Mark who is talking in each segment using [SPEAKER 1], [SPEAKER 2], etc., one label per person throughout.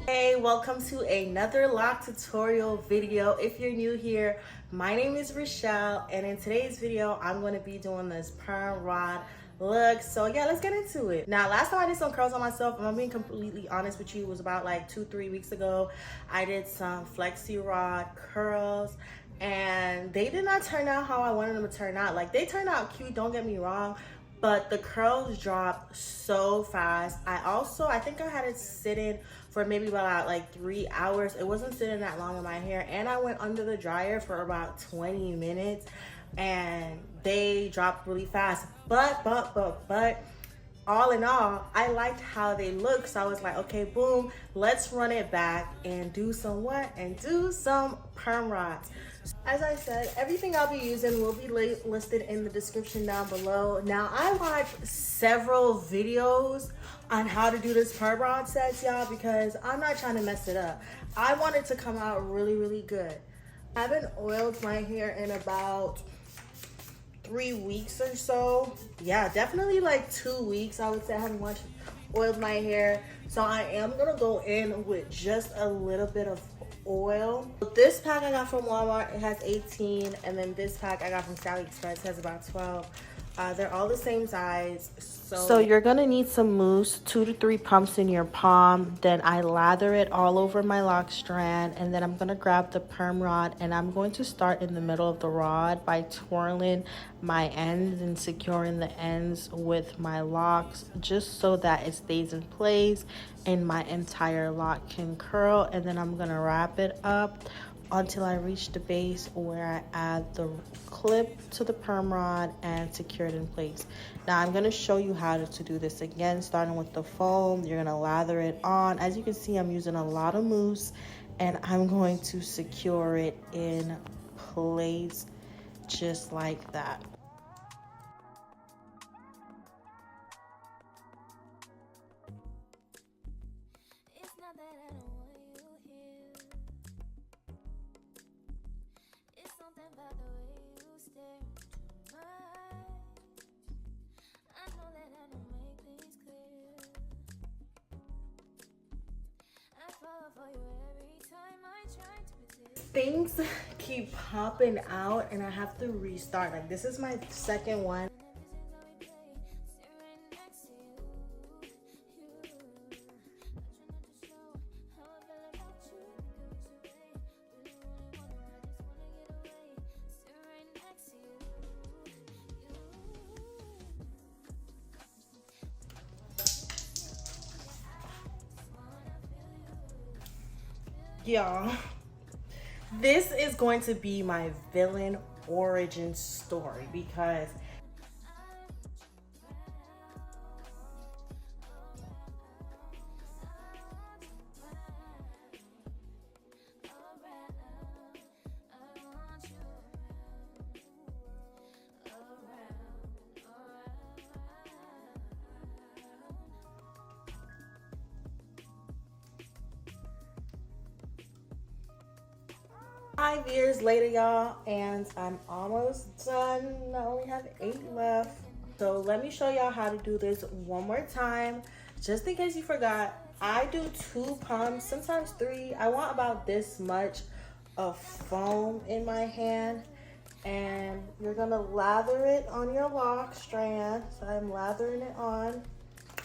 [SPEAKER 1] Hey, welcome to another lock tutorial video. If you're new here, my name is Rushell, and in today's video I'm going to be doing this perm rod look. So yeah, let's get into it. Now, last time I did some curls on myself, and I'm being completely honest with you, it was about like 2-3 weeks ago. I did some flexi rod curls and they did not turn out how I wanted them to turn out. Like, they turned out cute, don't get me wrong, but the curls dropped so fast. I think I had it sitting for maybe about like 3 hours. It wasn't sitting that long in my hair, and I went under the dryer for about 20 minutes and they dropped really fast. But all in all, I liked how they look, so I was like, okay, boom, let's run it back and do some what? And do some perm rods. As I said, everything I'll be using will be listed in the description down below. Now, I watched several videos on how to do this perm rod sets, y'all, because I'm not trying to mess it up. I want it to come out really good. I haven't oiled my hair in about 3 weeks or so. Yeah, definitely like 2 weeks. I would say I haven't much oiled my hair, so I am gonna go in with just a little bit of oil. This pack I got from Walmart, it has 18, and then this pack I got from AliExpress has about 12. They're all the same size. So you're gonna need some mousse, 2 to 3 pumps in your palm. Then I lather it all over my lock strand, and then I'm gonna grab the perm rod, and I'm going to start in the middle of the rod by twirling my ends and securing the ends with my locks, just so that it stays in place and my entire lock can curl. And then I'm gonna wrap it up until I reach the base, where I add the clip to the perm rod and secure it in place. Now, I'm going to show you how to do this again, starting with the foam. You're going to lather it on. As you can see, I'm using a lot of mousse, and I'm going to secure it in place just like that. Things keep popping out and I have to restart. Like, this is my second one. Y'all, this is going to be my villain origin story, because years later, y'all, and I'm almost done. I only have 8 left. So let me show y'all how to do this one more time, just in case you forgot. I do 2 pumps, sometimes 3. I want about this much of foam in my hand, and you're gonna lather it on your lock strand. So I'm lathering it on.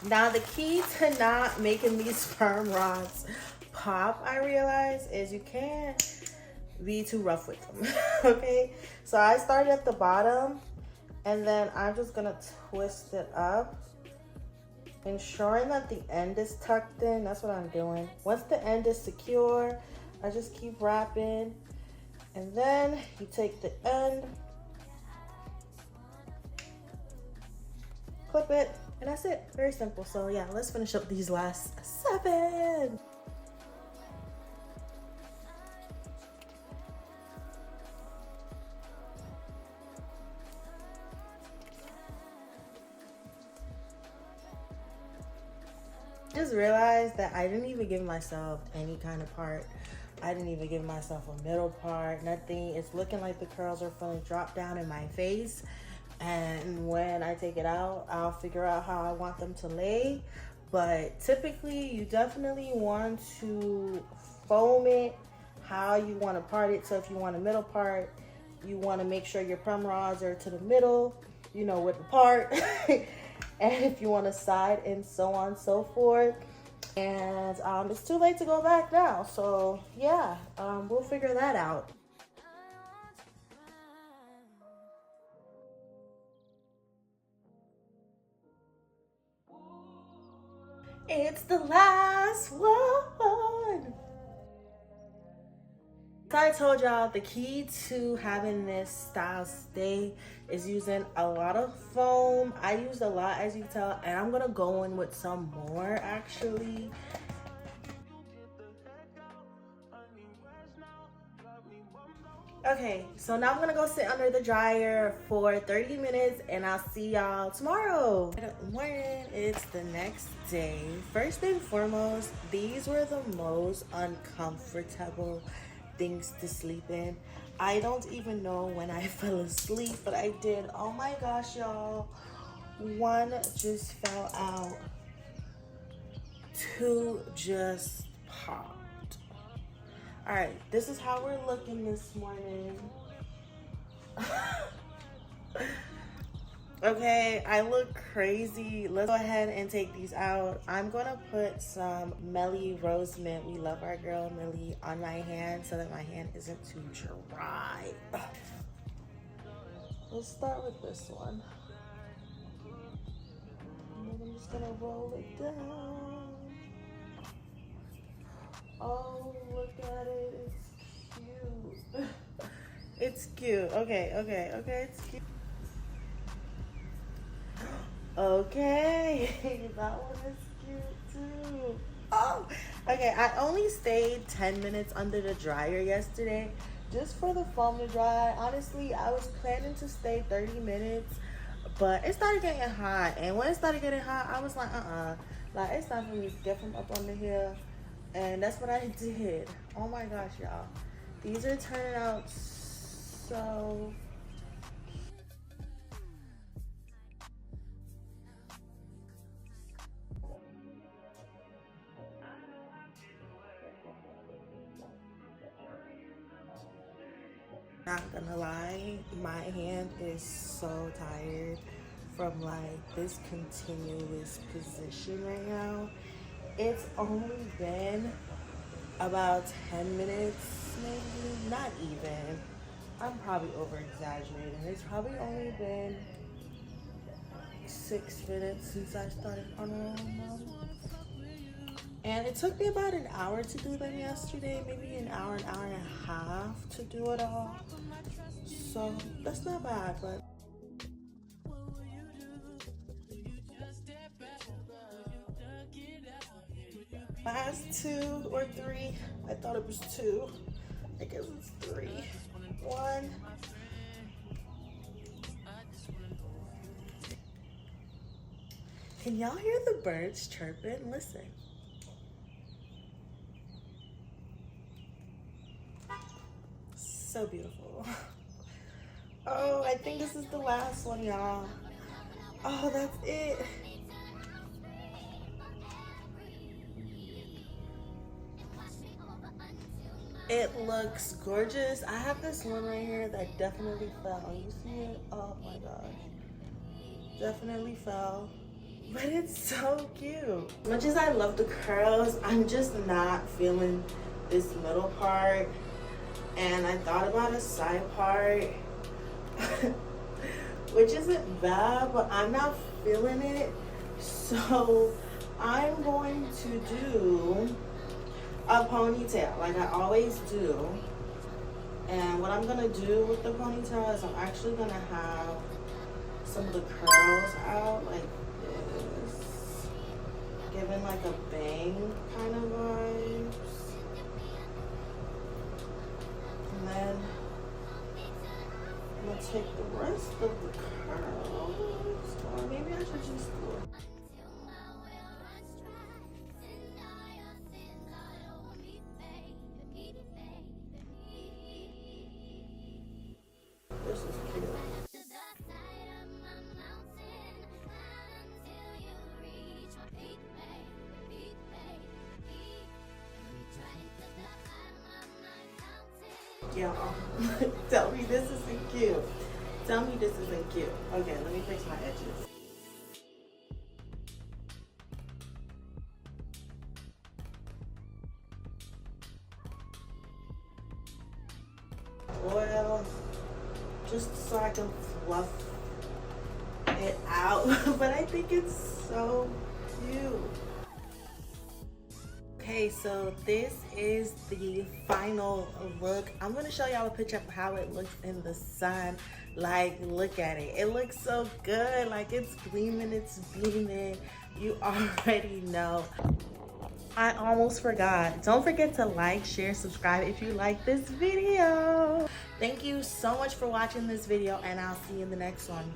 [SPEAKER 1] Now, the key to not making these perm rods pop, I realize, is you can't be too rough with them. Okay, so I started at the bottom, and then I'm just gonna twist it up, ensuring that the end is tucked in. That's what I'm doing. Once the end is secure, I just keep wrapping, and then you take the end, clip it, and that's it. Very simple. So yeah, let's finish up these last 7. Just realized that I didn't even give myself any kind of part. I didn't even give myself a middle part, nothing. It's looking like the curls are finna drop down in my face, and when I take it out, I'll figure out how I want them to lay. but typically you definitely want to foam it how you want to part it. So if you want a middle part, you want to make sure your perm rods are to the middle, you know, with the part. And if you want a side, and so on and so forth. And it's too late to go back now, so yeah, we'll figure that out. It's the last one. So I told y'all the key to having this style stay is using a lot of foam. I used a lot, as you can tell, and I'm gonna go in with some more actually. Okay, so now I'm gonna go sit under the dryer for 30 minutes and I'll see y'all tomorrow. Good morning, it's the next day. First and foremost, these were the most uncomfortable things to sleep in. I don't even know when I fell asleep, but I did. Oh my gosh, y'all. One just fell out. Two just popped. All right, this is how we're looking this morning. Okay, I look crazy. Let's go ahead and take these out. I'm gonna put some Melly Rose Mint, we love our girl Melly, on my hand so that my hand isn't too dry. Let's start with this one. And then I'm just gonna roll it down. Oh, look at it, it's cute. It's cute, okay, it's cute. Okay, that one is cute too. Oh, okay, I only stayed 10 minutes under the dryer yesterday just for the foam to dry. Honestly, I was planning to stay 30 minutes, but it started getting hot. And when it started getting hot, I was like, like, it's time for me to get from up under here. And that's what I did. Oh my gosh, y'all. These are turning out so... Not gonna lie, my hand is so tired from like this continuous position right now. It's only been about 10 minutes, maybe, not even. I'm probably over exaggerating. It's probably only been 6 minutes since I started on them. And it took me about an hour to do them yesterday, maybe an hour and a half to do it all. So that's not bad, but last 2 or 3, I thought it was 2. I guess it's 3. 1. Can y'all hear the birds chirping? Listen. So beautiful. Oh, I think this is the last one, y'all. Oh, that's it. It looks gorgeous. I have this one right here that definitely fell. You see it? Oh my gosh. Definitely fell. But it's so cute. As much as I love the curls, I'm just not feeling this middle part. And I thought about a side part, which isn't bad, but I'm not feeling it. So I'm going to do a ponytail like I always do. And what I'm gonna do with the ponytail is I'm actually gonna have some of the curls out like this, giving like a bang kind of vibes. And then I'm gonna take the rest of the curls, or maybe I should just do it. This is cute. Y'all, tell me this isn't cute. Tell me this isn't cute. Okay, let me fix my edges. Well, just so I can fluff it out, but I think it's so cute. Okay, so this is the final look. I'm gonna show y'all a picture of how it looks in the sun. Like, look at it. It looks so good. Like, it's gleaming, it's beaming. You already know. I almost forgot. Don't forget to like, share, subscribe if you like this video. Thank you so much for watching this video, and I'll see you in the next one.